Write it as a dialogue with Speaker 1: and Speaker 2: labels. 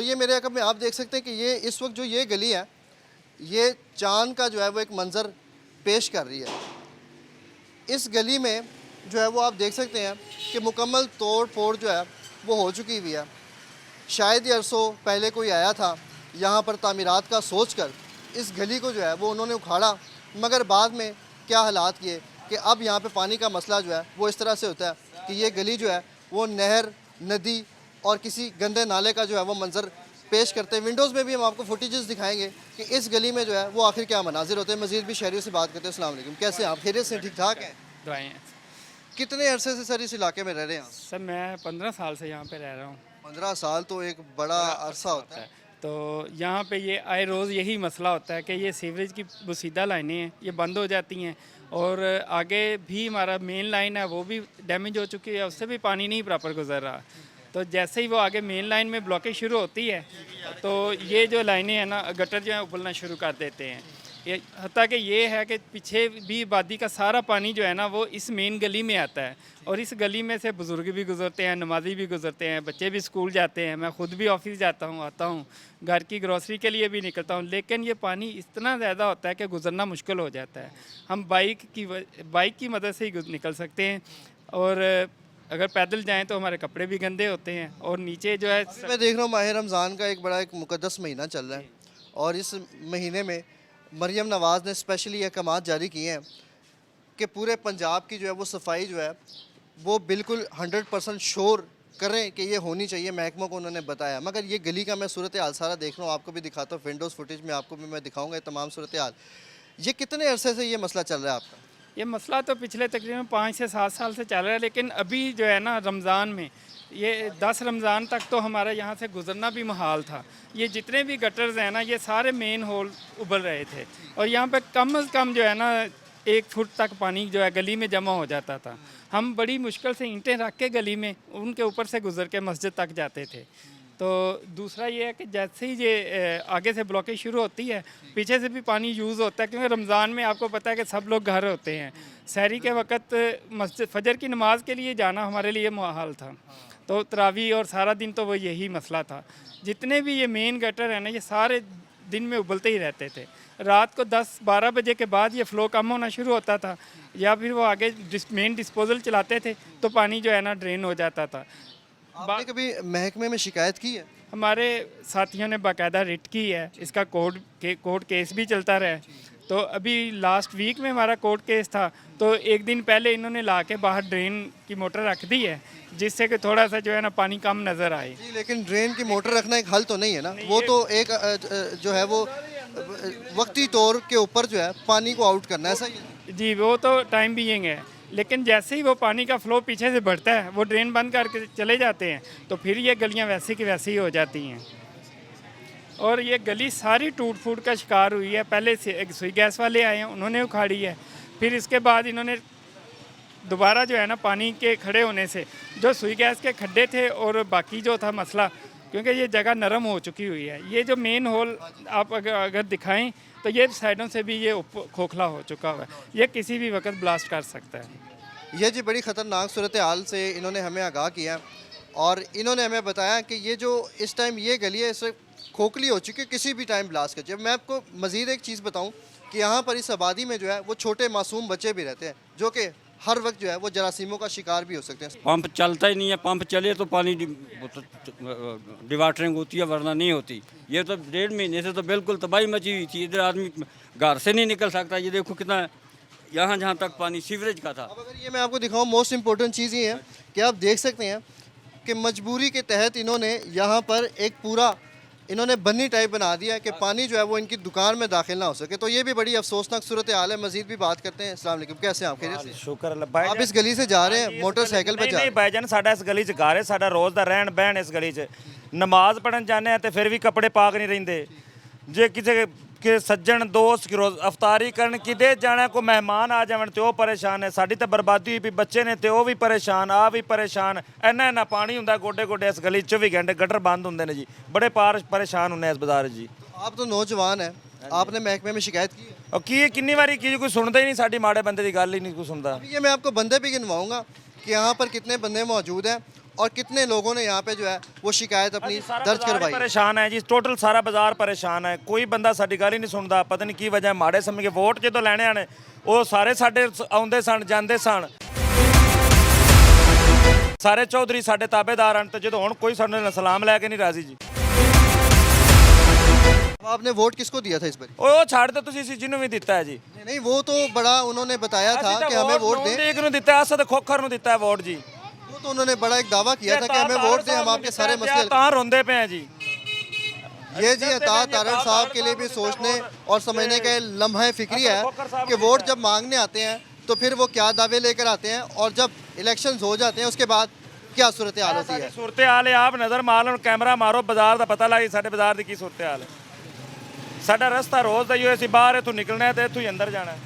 Speaker 1: ये मेरे अकब में आप देख सकते हैं कि ये इस वक्त जो ये गली है, ये चांद का जो है वो एक मंज़र पेश कर रही है। इस गली में जो है वो आप देख सकते हैं कि मुकम्मल तोड़ फोड़ जो है वो हो चुकी हुई है। शायद ही अरसों पहले कोई आया था यहाँ पर तामीरात का सोच कर इस गली को जो है वो उन्होंने उखाड़ा, मगर बाद में क्या हालात किए कि अब यहाँ पे पानी का मसला जो है वो इस तरह से होता है कि ये गली जो है वो नहर, नदी और किसी गंदे नाले का जो है वो मंज़र पेश करते हैं। विंडोज़ में भी हम आपको फुटेजेस दिखाएंगे कि इस गली में जो है वो आखिर क्या मनाजिर होते हैं। मज़ीद भी शहरियों से बात करते हैं। अस्सलाम वालेकुम, कैसे हैं आप? खैरियत से, ठीक ठाक हैं?
Speaker 2: दुआएं।
Speaker 1: कितने अरसे से सर इस इलाके में रह रहे हैं आप?
Speaker 2: सर मैं 15 साल से यहाँ पे रह रहा हूँ।
Speaker 1: 15 साल तो एक बड़ा अरसा होता है।
Speaker 2: तो यहाँ पे ये आए रोज़ यही मसला होता है कि ये सीवरेज की बुसीदा लाइनें हैं, ये बंद हो जाती हैं और आगे भी हमारा मेन लाइन है वो भी डैमेज हो चुकी है, उससे भी पानी नहीं प्रॉपर गुजर रहा। तो जैसे ही वो आगे मेन लाइन में ब्लॉकेज शुरू होती है तो ये जो लाइनें हैं ना, गटर जो है उबलना शुरू कर देते हैं। ये हत्ता कि ये है कि पीछे भी आबादी का सारा पानी जो है ना वो इस मेन गली में आता है और इस गली में से बुज़ुर्ग भी गुजरते हैं, नमाजी भी गुजरते हैं, बच्चे भी स्कूल जाते हैं, मैं ख़ुद भी ऑफिस जाता हूँ, आता हूँ, घर की ग्रोसरी के लिए भी निकलता हूँ। लेकिन ये पानी इतना ज़्यादा होता है कि गुजरना मुश्किल हो जाता है। हम बाइक की मदद से ही निकल सकते हैं और अगर पैदल जाएं तो हमारे कपड़े भी गंदे होते हैं और नीचे जो है
Speaker 1: मैं देख रहा हूँ माह रमज़ान का एक बड़ा एक मुक़द्दस महीना चल रहा है और इस महीने में मरियम नवाज़ ने स्पेशली अहकामात जारी किए हैं कि पूरे पंजाब की जो है वो सफाई जो है वो बिल्कुल 100% श्योर करें कि ये होनी चाहिए। महकमों को उन्होंने बताया, मगर ये गली का मैं सूरत हाल सारा देख रहा हूँ, आपको भी दिखाता हूँ, विंडोज़ फुटेज में आपको भी मैं दिखाऊँगा ये तमाम सूरत हाल। ये कितने अरसे से ये मसला चल रहा है आपका?
Speaker 2: ये मसला तो पिछले तकरीबन 5 से 7 साल से चल रहा है, लेकिन अभी जो है ना रमज़ान में ये 10 रमज़ान तक तो हमारे यहाँ से गुज़रना भी मुहाल था। ये जितने भी गटर्स हैं ना ये सारे मेन होल उबल रहे थे और यहाँ पे कम से कम जो है ना 1 फुट तक पानी जो है गली में जमा हो जाता था। हम बड़ी मुश्किल से ईंटें रख के गली में उनके ऊपर से गुज़र के मस्जिद तक जाते थे। तो दूसरा ये है कि जैसे ही ये आगे से ब्लॉकेज शुरू होती है पीछे से भी पानी यूज़ होता है, क्योंकि रमज़ान में आपको पता है कि सब लोग घर होते हैं। सहरी के वक्त मस्जिद फजर की नमाज़ के लिए जाना हमारे लिए मुहाल था, तो तरावी और सारा दिन तो वो यही मसला था। जितने भी ये मेन गटर है ना ये सारे दिन में उबलते ही रहते थे। रात को 10-12 बजे के बाद ये फ़्लो कम होना शुरू होता था या फिर वो आगे मेन डिस्पोज़ल चलाते थे तो पानी जो है ना ड्रेन हो जाता था।
Speaker 1: आपने कभी महकमे में शिकायत की है?
Speaker 2: हमारे साथियों ने बाकायदा रिट की है, इसका कोर्ट केस भी चलता रहा है। तो अभी लास्ट वीक में हमारा कोर्ट केस था, तो एक दिन पहले इन्होंने ला के बाहर ड्रेन की मोटर रख दी है जिससे कि थोड़ा सा जो है ना पानी कम नज़र आए।
Speaker 1: जी, लेकिन ड्रेन की मोटर रखना एक हल तो नहीं है ना, वो तो एक जो है वो वक्ती तौर के ऊपर जो है पानी को आउट करना है, ऐसा ही है?
Speaker 2: जी वो तो टाइम बीइंग है, लेकिन जैसे ही वो पानी का फ़्लो पीछे से बढ़ता है वो ड्रेन बंद करके चले जाते हैं तो फिर ये गलियां वैसी की वैसी ही हो जाती हैं और ये गली सारी टूट फूट का शिकार हुई है। पहले से सुई गैस वाले आए हैं, उन्होंने उखाड़ी है, फिर इसके बाद इन्होंने दोबारा जो है ना पानी के खड़े होने से जो सुई गैस के खड्डे थे और बाकी जो था मसला, क्योंकि ये जगह नरम हो चुकी हुई है। ये जो मेन होल आप अगर दिखाएं तो ये साइडों से भी ये खोखला हो चुका हुआ है, ये किसी भी वक्त ब्लास्ट कर सकता है।
Speaker 1: ये जी बड़ी ख़तरनाक सूरत हाल से इन्होंने हमें आगाह किया और इन्होंने हमें बताया कि ये जो इस टाइम ये गली है इसे खोखली हो चुकी है, किसी भी टाइम ब्लास्ट कर जाए। मैं आपको मज़ीद एक चीज़ बताऊं कि यहाँ पर इस आबादी में जो है वो छोटे मासूम बच्चे भी रहते हैं जो कि हर वक्त जो है वो जरासीमों का शिकार भी हो सकते हैं।
Speaker 3: पंप चलता ही नहीं है, पंप चले तो पानी डिवाटरिंग होती है वरना नहीं होती। ये तो 1.5 महीने से तो बिल्कुल तबाही मची हुई थी, इधर आदमी घर से नहीं निकल सकता। ये देखो कितना यहाँ जहाँ तक पानी सीवरेज का था।
Speaker 1: अब अगर ये मैं आपको दिखाऊं, मोस्ट इम्पोर्टेंट चीज़ ये है कि आप देख सकते हैं कि मजबूरी के तहत इन्होंने यहाँ पर एक पूरा इन्होंने बन्नी टाइप बना दिया है कि पानी जो है वो इनकी दुकान में दाखिल ना हो सके। तो ये भी बड़ी अफसोसनाक सूरत हाल है। मजीद भी बात करते हैं। अस्सलाम वालेकुम, कैसे हैं आप? खैरियत से?
Speaker 4: शुक्र अल्लाह भाई।
Speaker 1: आप इस गली से जा रहे हैं मोटरसाइकिल पे जा रहे
Speaker 4: नहीं भाईजान, साडा इस गली च घर है, साडा रोज़ दा रहन बहन इस गली च। नमाज पढ़न जाने हैं तो फिर भी कपड़े पाक नहीं रहिंदे। जे किसी के सज्जन दोस्त की रोज़ अफतारी करन किदे जाना, कोई मेहमान आ जावन तो परेशान है। साडी तो बर्बादी हुई, बच्चे ने तो भी परेशान, आ भी परेशान। इन्ना इन्ना पानी हुंदा गोडे गोडे इस गली 24 घंटे, गटर बंद होंगे ने जी, बड़े परेशान होंगे इस बाजार जी।
Speaker 1: आप तो नौजवान हैं, आपने महकमे में शिकायत की है?
Speaker 4: और की किन्नी बारी की, कोई सुनता ही नहीं, साडी माड़े बंदे की गल ही नहीं कोई सुनता।
Speaker 1: ये मैं आपको बंदे भी गिनवाऊंगा कि यहाँ पर कितने बंदे मौजूद हैं और कितने लोगों ने यहाँ पे जो है वो शिकायत अपनी
Speaker 4: ਸਾਰਾ
Speaker 1: दर्ज
Speaker 4: ਬਾਜ਼ਾਰ ਹੀ
Speaker 1: करवाई।
Speaker 4: ਪਰੇਸ਼ਾਨ ਹੈ ਜੀ, ਟੋਟਲ ਸਾਰਾ ਬਾਜ਼ਾਰ ਪਰੇਸ਼ਾਨ ਹੈ। ਕੋਈ ਬੰਦਾ ਸਾਡੀ ਗੱਲ ਹੀ ਨਹੀਂ ਸੁਣਦਾ, ਪਤਾ ਨਹੀਂ ਕੀ ਵਜ੍ਹਾ। ਮਾੜੇ ਸਮੇਂ ਕੇ ਵੋਟ ਜਦੋਂ ਲੈਣੇ ਆਣੇ ਉਹ ਸਾਰੇ ਸਾਡੇ ਆਉਂਦੇ ਸਨ ਜਾਂਦੇ ਸਨ, ਸਾਰੇ ਚੌਧਰੀ ਸਾਡੇ ਤਾਬੇਦਾਰ ਹਨ, ਤੇ ਜਦੋਂ ਹੁਣ ਕੋਈ ਸਾਡੇ ਨਾਲ ਸਲਾਮ ਲੈ ਕੇ ਨਹੀਂ ਰਾਜ਼ੀ ਜੀ।
Speaker 1: आपने वोट किसको दिया था इस बार?
Speaker 4: ਉਹ ਛੱਡ ਤੇ ਤੁਸੀਂ ਸੀ ਜਿਹਨੂੰ ਵੀ ਦਿੱਤਾ ਹੈ ਜੀ।
Speaker 1: नहीं नहीं, वो तो बड़ा उन्होंने बताया था कि हमें वोट दें।
Speaker 4: ਲੀਗ ਨੂੰ ਦਿੱਤਾ, ਅਸਦ ਖੋਖਰ ਨੂੰ ਦਿੱਤਾ ਹੈ ਵੋਟ ਜੀ।
Speaker 1: वो तो उन्होंने बड़ा एक दावा किया था कि हमें वोट दें, हम आपके सारे मसले।
Speaker 4: ਤਾਂ ਰੋਂਦੇ ਪਏ ਆ ਜੀ।
Speaker 1: ये जी अता तारड़ साहब के लिए भी सोचने और समझने का लम्हा फिक्री है कि वोट जब मांगने आते हैं तो फिर वो क्या दावे लेकर आते हैं, और जब इलेक्शंस हो जाते हैं उसके बाद क्या सूरत हाल होती है।
Speaker 4: सूरत हाल है, आप नज़र मार लो, कैमरा मारो, बाजार का पता लगे साडे बाजार की सूरत हाल है। साडा रस्ता रोज़ का ही, ਅਸੀਂ ਬਾਹਰ ਇੱਥੋਂ ਨਿਕਲਣਾ ਹੈ ਤੇ ਇੱਥੋਂ ਹੀ ਅੰਦਰ ਜਾਣਾ ਹੈ।